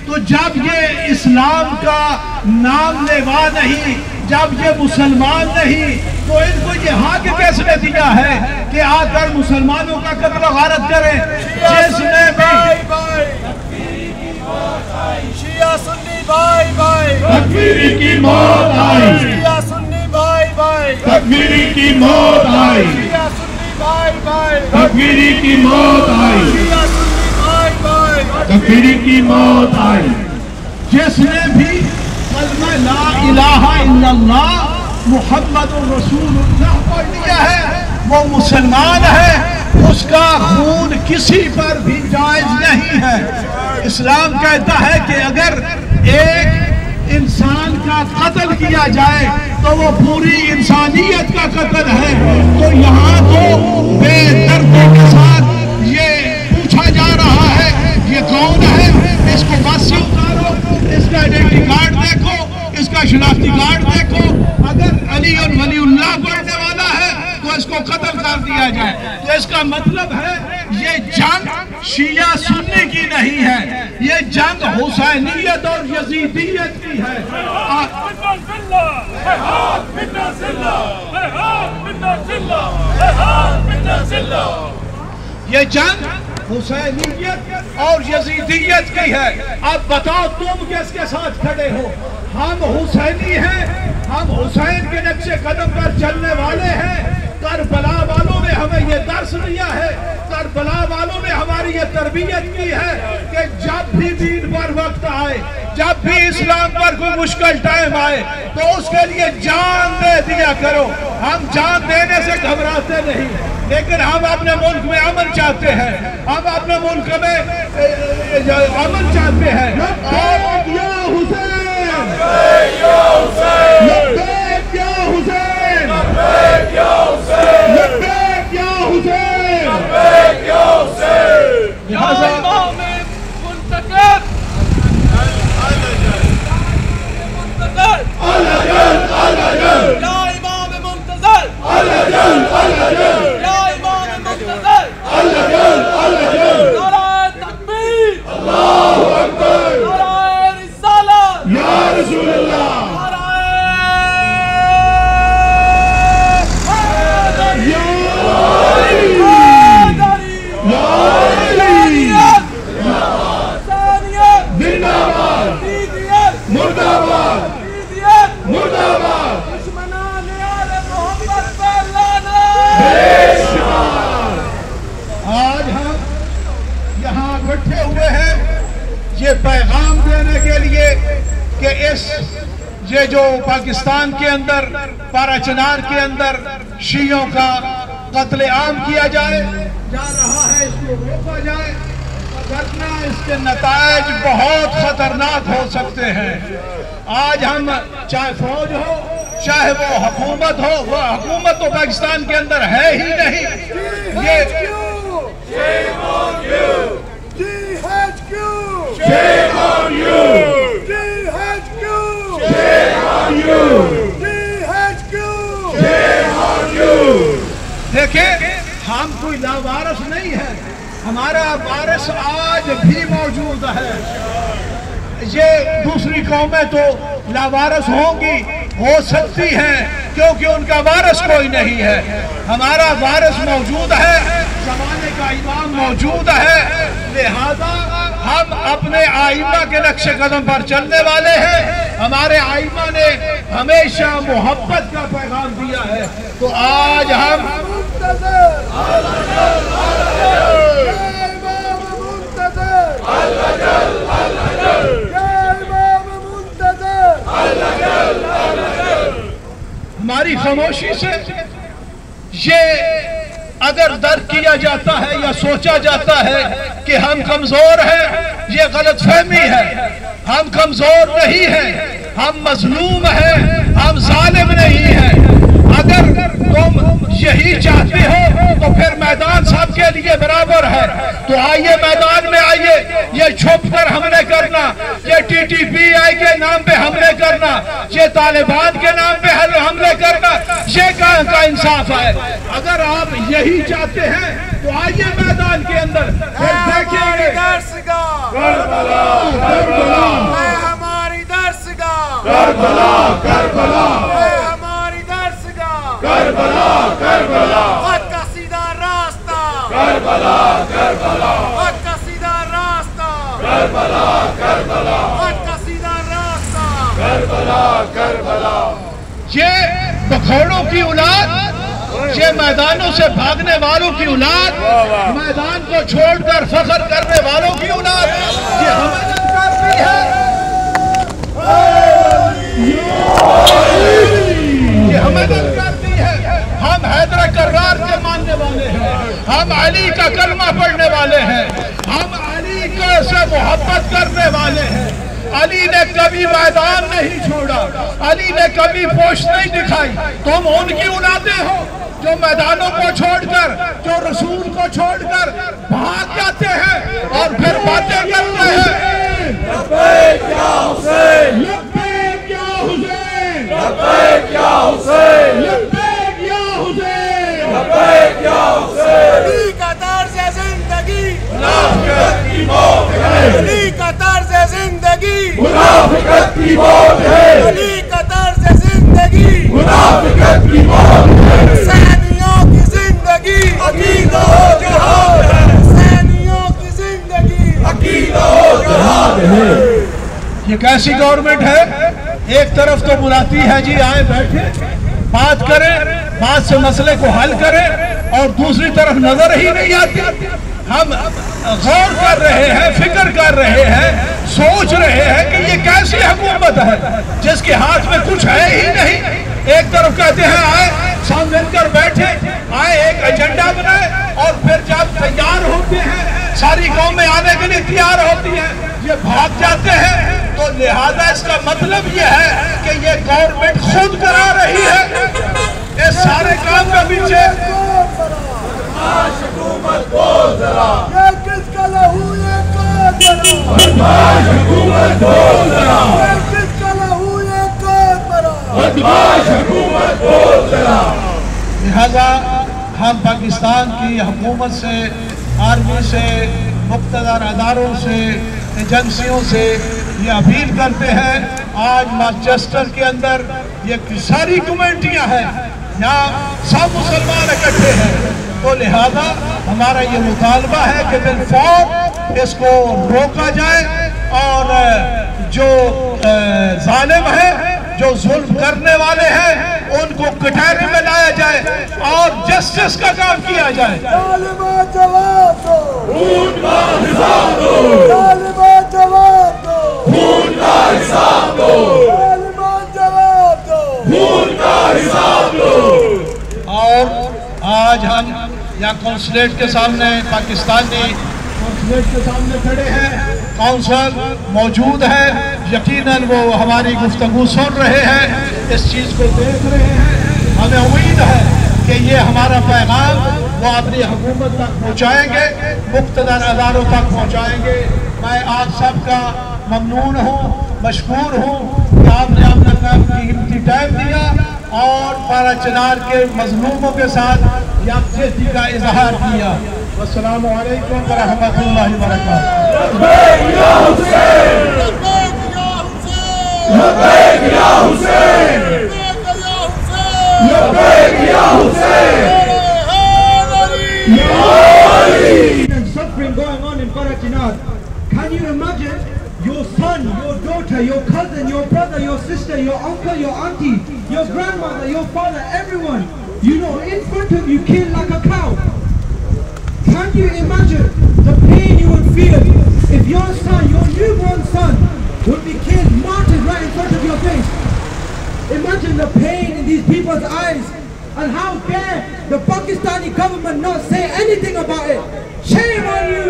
تو جب یہ اسلام کا نام لیوا نہیں، جب یہ مسلمان نہیں، تو ان کو یہ حق کیسے دیا ہے کہ آ کر مسلمانوں کا قتل و غارت کریں؟ جس نے شیعہ سنی بھائی بھائی، تکفیری کی موت آئی، شیعہ سنی بھائی بھائی، تکفیری کی موت آئی، شیعہ سنی بھائی بھائی، تکفیری کی موت آئی، شیعہ سنی بھائی بھائی، تکفیری کی موت آئی۔ جس نے بھی کلمہ لا الہ الا اللہ محمد رسول اللہ پڑھ لیا ہے وہ مسلمان ہے، اس کا خون کسی پر بھی جائز نہیں ہے۔ اسلام کہتا ہے کہ اگر ایک انسان کا قتل کیا جائے تو وہ پوری انسانیت کا قتل ہے۔ تو یہاں تو بے دردی کے ساتھ یہ پوچھا جا رہا ہے یہ کون ہے، اس کو بس سے اتارو، اس کا آئیڈینٹی کارڈ دیکھو، اس کا شناختی کارڈ دیکھو، اگر علی ولی اللہ پڑھنے والا ہے تو اس کو قتل کر دیا جائے۔ تو اس کا مطلب ہے یہ جنگ شیعہ سنی کی نہیں ہے، یہ جنگ حسینیت اور یزیدیت کی ہے۔ یہ جنگ حسینیت اور یزیدیت کی ہے۔ اب بتاؤ تم کس کے ساتھ کھڑے ہو؟ ہم حسینی ہیں، ہم حسین کے نقش قدم پر چلنے والے ہیں۔ کربلا والوں نے ہمیں یہ درس دیا ہے، کربلا والوں نے ہماری یہ تربیت کی ہے کہ جب بھی دین پر وقت آئے، جب بھی اسلام پر کوئی مشکل ٹائم آئے تو اس کے لیے جان دے دیا کرو۔ ہم جان دینے سے گھبراتے نہیں، لیکن ہم اپنے ملک میں امن چاہتے ہیں، ہم اپنے ملک میں امن چاہتے ہیں۔ لبیک یا حسین، لبیک یا حسین، لبیک یا حسین، لبیک یا حسین، لبیک یا حسین، لبیک یا حسین۔ یا امام منتقل، یا امام منتظر، یا امام منتظر، نعرہ تکبیر، اللہ اکبر، نعرہ رسالت، یا رسول اللہ، یہ پیغام دینے کے لیے کہ یہ جو پاکستان کے اندر پارا چنار کے اندر شیعوں کا قتل عام کیا جائے جا رہا ہے، اس کو روکا جائے، ورنہ اس کے نتائج بہت خطرناک ہو سکتے ہیں۔ آج ہم چاہے فوج ہو چاہے وہ حکومت ہو، وہ حکومت تو پاکستان کے اندر ہے ہی نہیں، یہ Shame on you! Shame on you! Shame on you! دیکھیں ہم کوئی لاوارث نہیں ہے، ہمارا وارث آج بھی موجود ہے۔ یہ دوسری قومیں تو لاوارث ہوں گی، ہو سکتی ہیں کیونکہ ان کا وارث کوئی نہیں ہے۔ ہمارا وارث موجود ہے، زمانے کا امام موجود ہے، لہذا ہم اپنے آئمہ کے نقش قدم پر چلنے والے ہیں۔ ہمارے آئمہ نے ہمیشہ محبت کا پیغام دیا ہے، تو آج ہم ہماری خاموشی سے یہ اگر درک کیا جاتا ہے یا سوچا جاتا ہے کہ ہم کمزور ہیں، یہ غلط فہمی ہے۔ ہم کمزور نہیں ہیں، ہم مظلوم ہیں، ہم ظالم نہیں ہیں۔ اگر تم یہی چاہتے ہو تو پھر میدان سب کے لیے برابر ہے، تو آئیے میدان میں آئیے۔ یہ چھپ کر حملے کرنا، یہ ٹی ٹی پی آئی کے نام پہ حملے کرنا، یہ طالبان کے نام پہ حملے کرنا، یہ کہاں کا انصاف ہے؟ اگر آپ یہی چاہتے ہیں تو آئیے میدان کے اندر، پھر دیکھیں گے کربلا، کربلا یہ بکھوڑوں کی اولاد، یہ میدانوں سے بھاگنے والوں کی اولاد، میدان کو چھوڑ کر فخر کرنے والوں کی اولاد، یہ ہمیں کرتی ہے، یہ ہمیں کرتی ہے۔ ہم حیدر کرار کے ماننے والے ہیں، ہم علی کا کلمہ پڑھنے والے ہیں، ہم علی سے محبت کرنے والے ہیں۔ علی نے کبھی میدان نہیں چھوڑا، علی نے کبھی پوچھ نہیں دکھائی۔ تم ان کی اولادیں ہو جو میدانوں کو چھوڑ کر، جو رسول کو چھوڑ کر بھاگ جاتے ہیں اور پھر باتیں کرتے ہیں۔ لبیک یا حسین، لبیک یا حسین، لبیک یا حسین، لبیک یا حسین، لبیک یا حسین۔ علی کا طرز زندگی منافقت کی موت ہے، علی کا طرز زندگی منافقت کی موت ہے، علی کا طرز زندگی منافقت کی موت ہے۔ حسینیوں کی زندگی عقیدہ و جہاد ہے، حسینیوں کی زندگی عقیدہ و جہاد ہے۔ یہ کیسی گورنمنٹ ہے؟ ایک طرف تو بلاتی ہے جی آئے بیٹھے بات کریں، بات سے مسئلے کو حل کریں، اور دوسری طرف نظر ہی نہیں آتی۔ ہم غور کر رہے ہیں، فکر کر رہے ہیں، سوچ رہے ہیں کہ یہ کیسی حکومت ہے جس کے ہاتھ میں کچھ ہے ہی نہیں۔ ایک طرف کہتے ہیں آئے سب مل کر بیٹھے، آئے ایک ایجنڈا بنائے، اور پھر جب تیار ہوتے ہیں ساری قومیں آنے کے لیے تیار ہوتی ہیں، یہ بھاگ جاتے ہیں۔ تو لہذا اس کا مطلب یہ ہے کہ یہ گورنمنٹ خود کرا رہی ہے اس سارے کام کا پیچھے۔ حکومت بول ذرا، یہ کس کا لہو یہ کون بنا؟ بدماش حکومت بول ذرا، یہ کس کا لہو یہ کون بنا؟ بدماش حکومت بول ذرا۔ لہذا ہم پاکستان کی حکومت سے، آرمی سے، مقتدر اداروں سے، ایجنسیوں سے یہ اپیل کرتے ہیں۔ آج مانچسٹر کے اندر یہ ساری کمیونٹیاں ہیں، یہاں سب مسلمان اکٹھے ہیں، تو لہذا ہمارا یہ مطالبہ ہے کہ بالفور اس کو روکا جائے، اور جو ظالم ہیں، جو ظلم کرنے والے ہیں، ان کو کٹہرے میں لایا جائے اور جسٹس کا کام کیا جائے۔ ظالمان جواب دو، خون کا حساب دو، ظالمان جواب دو، خون کا حساب دو، ظالمان جواب دو، خون کا حساب دو۔ اور آج ہم یہاں کونسلیٹ کے سامنے، پاکستانی کونسلیٹ کے سامنے کھڑے ہیں، کونسل موجود ہے، یقیناً وہ ہماری گفتگو سن رہے ہیں، اس چیز کو دیکھ رہے ہیں۔ ہمیں امید ہے کہ یہ ہمارا پیغام وہ اپنی حکومت تک پہنچائیں گے، مقتدر اداروں تک پہنچائیں گے۔ میں آپ سب کا ممنون ہوں، مشکور ہوں کہ آپ نے اپنا قیمتی ٹائم دیا اور پارا چنار کے مظلوموں کے ساتھ یکجہتی کا اظہار کیا۔ والسلام علیکم ورحمۃ اللہ وبرکاتہ۔ لبیک یا حسین، لبیک یا حسین، لبیک یا حسین، لبیک یا حسین، and suffering going on in Parachinar. Can you imagine your son, your daughter, your cousin, your brother, your sister, your uncle, your auntie, your grandmother, your father, everyone, you know, in front of you killed like a cow? Can you imagine the pain you would feel if your son, your newborn son, would be killed, martyred right in front of your face? Imagine the pain in these people's eyes, and how dare the Pakistani government not say anything about it? Shame on you!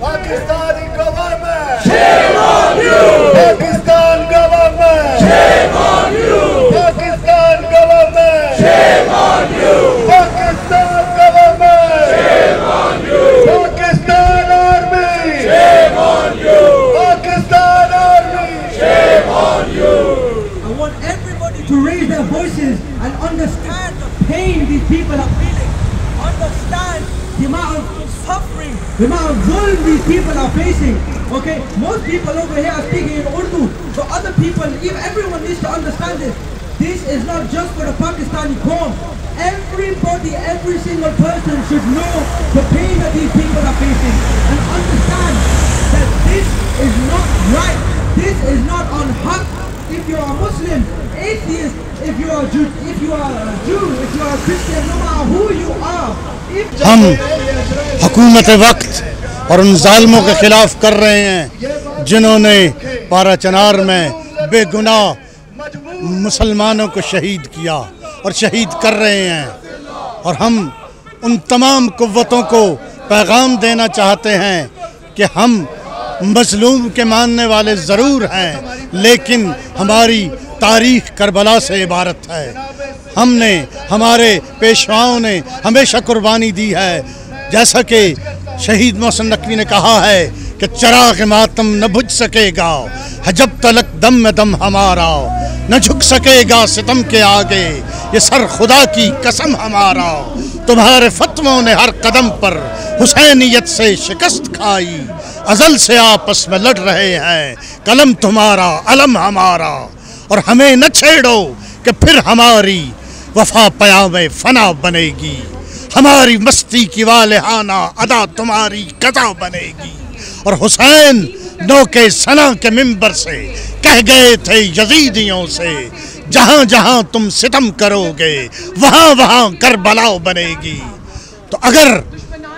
Pakistani government, shame on you! Pakistan government, shame on you! Pakistan government, shame on you! Pakistan government, shame on you! Pakistan army, shame on you! Pakistan army, shame on you! I want everybody to raise their voices and understand the pain these people are feeling. Understand the amount of suffering, the amount of zulm these people are facing. Okay, most people over here are speaking in Urdu, so other people, even everyone needs to understand this. This is not just for the Pakistani Qawm. Everybody, every single person should know the pain that these people are facing and understand that this is not right. This is not on haq. If you are Muslim, atheist, if you are Jew, if you are a Christian, no matter who you are. ہم حکومت وقت اور ان ظالموں کے خلاف کر رہے ہیں جنہوں نے پارا چنار میں بے گناہ مسلمانوں کو شہید کیا اور شہید کر رہے ہیں، اور ہم ان تمام قوتوں کو پیغام دینا چاہتے ہیں کہ ہم مظلوم کے ماننے والے ضرور ہیں، لیکن ہماری تاریخ کربلا سے عبارت ہے۔ ہم نے، ہمارے پیشواؤں نے ہمیشہ قربانی دی ہے، جیسا کہ شہید محسن نقوی نے کہا ہے کہ چراغ ماتم نہ بجھ سکے گا جب تلک دم میں دم ہمارا، نہ جھک سکے گا ستم کے آگے یہ سر خدا کی قسم ہمارا۔ تمہارے فتووں نے ہر قدم پر حسینیت سے شکست کھائی، ازل سے آپس میں لڑ رہے ہیں، قلم تمہارا علم ہمارا، اور ہمیں نہ چھیڑو کہ پھر ہماری وفا پیام فنا بنے گی، ہماری مستی کی والہانہ ادا تمہاری قضا بنے گی۔ اور حسین نوکے ثنا کے منبر سے کہہ گئے تھے یزیدیوں سے، جہاں جہاں تم ستم کرو گے وہاں وہاں کربلا بنے گی۔ تو اگر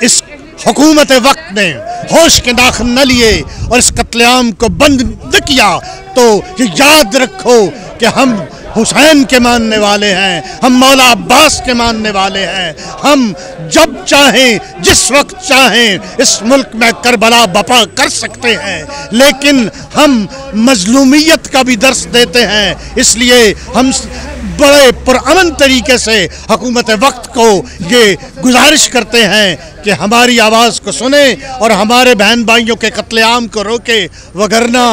اس حکومت وقت نے ہوش کے ناخن نہ لیے اور اس قتل عام کو بند نہ کیا تو یہ یاد رکھو کہ ہم حسین کے ماننے والے ہیں، ہم مولا عباس کے ماننے والے ہیں، ہم جب چاہیں جس وقت چاہیں اس ملک میں کربلا بپا کر سکتے ہیں، لیکن ہم مظلومیت کا بھی درس دیتے ہیں۔ اس لیے ہم بڑے پرامن طریقے سے حکومت وقت کو یہ گزارش کرتے ہیں کہ ہماری آواز کو سنیں اور ہمارے بہن بھائیوں کے قتل عام کو روکے، وگرنہ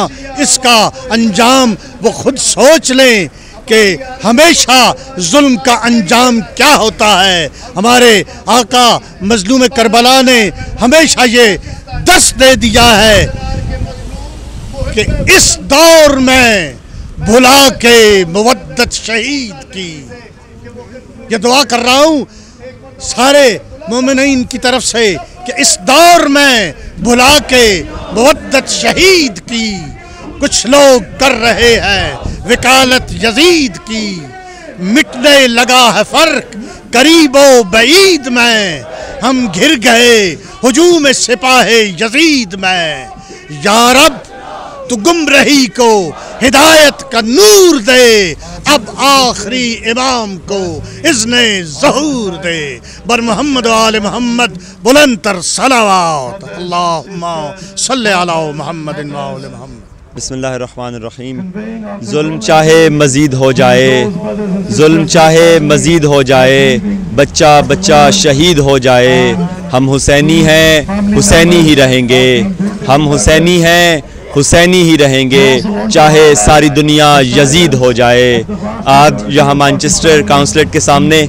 اس کا انجام وہ خود سوچ لیں کہ ہمیشہ ظلم کا انجام کیا ہوتا ہے۔ ہمارے آقا مظلوم کربلا نے ہمیشہ یہ درس دے دیا ہے کہ اس دور میں بھلا کے مودت شہید کی۔ یہ دعا کر رہا ہوں سارے مومنین کی طرف سے کہ اس دور میں بھلا کے مودت شہید کی، کچھ لوگ کر رہے ہیں وکالت یزید کی، مٹنے لگا ہے فرق قریب و بعید میں، ہم گھر گئے ہجوم سپاہ یزید میں۔ یا رب تو گمرہی کو ہدایت کا نور دے، اب آخری امام کو اذن ظہور دے۔ بر محمد و آل محمد بلند تر صلوات، اللہم صلی علی محمد و آل محمد۔ بسم اللہ الرحمن الرحیم۔ ظلم چاہے مزید ہو جائے، ظلم چاہے مزید ہو جائے، بچہ بچہ شہید ہو جائے، ہم حسینی ہیں حسینی ہی رہیں گے، ہم حسینی ہیں حسینی ہی رہیں گے، چاہے ساری دنیا یزید ہو جائے۔ آج یہاں مانچسٹر کاؤنسلیٹ کے سامنے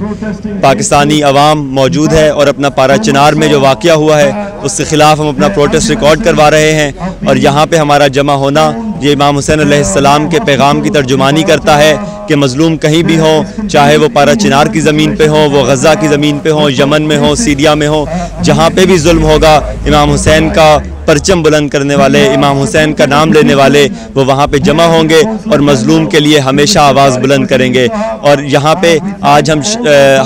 پاکستانی عوام موجود ہے اور اپنا پارا چنار میں جو واقعہ ہوا ہے اس کے خلاف ہم اپنا پروٹیسٹ ریکارڈ کروا رہے ہیں، اور یہاں پہ ہمارا جمع ہونا یہ امام حسین علیہ السلام کے پیغام کی ترجمانی کرتا ہے کہ مظلوم کہیں بھی ہوں، چاہے وہ پارا چنار کی زمین پہ ہوں، وہ غزہ کی زمین پہ ہوں، یمن میں ہوں، سیریا میں ہوں، جہاں پہ بھی ظلم ہوگا امام حسین کا پرچم بلند کرنے والے، امام حسین کا نام لینے والے وہ وہاں پہ جمع ہوں گے اور مظلوم کے لیے ہمیشہ آواز بلند کریں گے۔ اور یہاں پہ آج ہم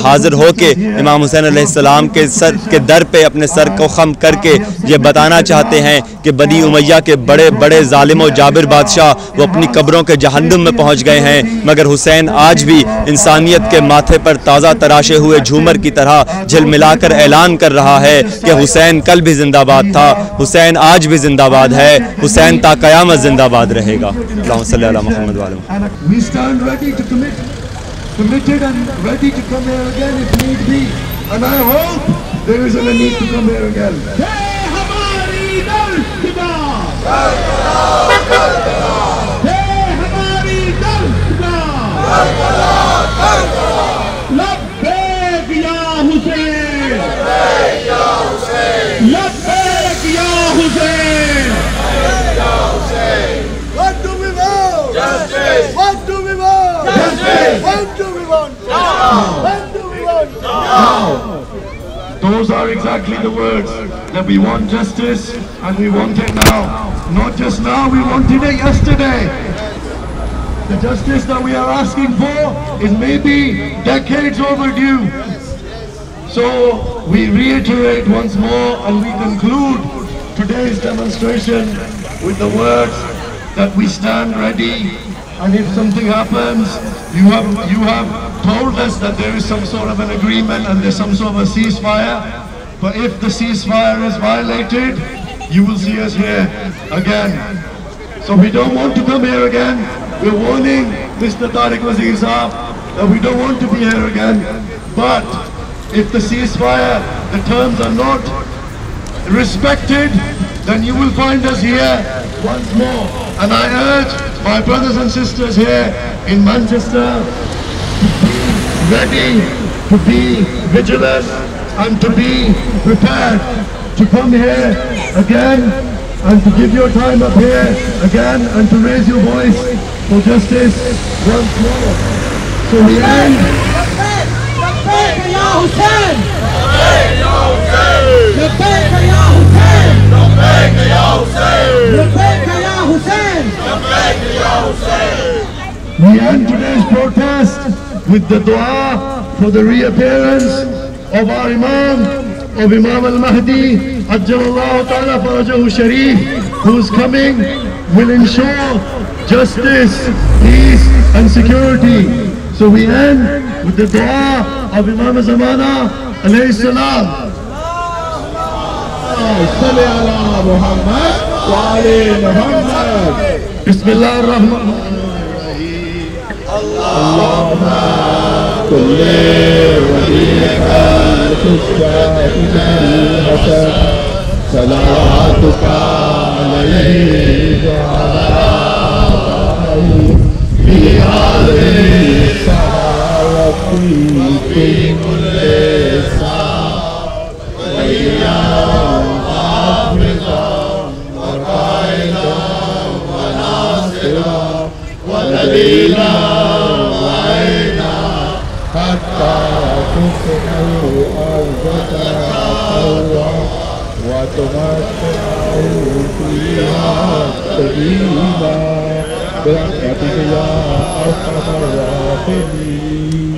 حاضر ہو کے امام حسین علیہ السلام کے سر کے در پہ اپنے سر کو خم کر کے یہ بتانا چاہتے ہیں کہ بنی امیہ کے بڑے بڑے ظالم و جابر بادشاہ وہ اپنی قبروں کے جہنم میں پہنچ گئے ہیں، مگر حسین آج بھی انسانیت کے ماتھے پر تازہ تراشے ہوئے جھومر کی طرح جھلملا کر اعلان کر رہا ہے کہ حسین کل بھی زندہ باد تھا، حسین آج بھی زندہ باد ہے، حسین تا قیامت زندہ باد رہے گا۔ اللہم صلی علی محمد و آل محمد۔ We stand ready to committed and ready to come here again if need be, and I hope there isn't a need to come here again. ہماری دلدگا ہماری دلدگا لبیک یا حسین، لبیک یا حسین۔ What do we want? Justice. What do we want? Justice. What do we want? Now. What do we want? Now. Those are exactly the words that we want justice and we want it now. Not just now, we wanted it yesterday. The justice that we are asking for is maybe decades overdue. So we reiterate once more and we conclude today's demonstration with the words that we stand ready, and if something happens, you have told us that there is some sort of an agreement and there's some sort of a ceasefire, but if the ceasefire is violated, you will see us here again. So we don't want to come here again. We're warning Mr. Tariq Wazir Saab that we don't want to be here again. But if the ceasefire, the terms are not respected, then you will find us here once more. And I urge my brothers and sisters here in Manchester to be ready, to be vigilant, and to be prepared to come here again and to give your time up here again and to raise your voice for justice once more. So we end. لبيك يا حسين لبيك يا حسين لبيك يا حسين لبيك يا حسين لبيك يا حسين. We end today's protest with the dua for the reappearance of our Imam, of Imam al-Mahdi, Ajjalallahu Ta'ala Farajahu Sharif, whose coming will ensure justice, peace and security. So we end with the dua of Imam Zamana alayhi salam. Salli ala Muhammad wa ali Muhammad. Bismillah ar-Rahman ar-Rahim. Allahumma kulli waliyaka tushafihi hasan salatuka alayhi wa ala fi hadhihi في كل ساعة وليا وحافظا وقائدا وناصرا ودليلا وعينا حتى تسمع أرضك حرا وتمتع فيها سبيلا برحمتك يا أرحم الراحمين.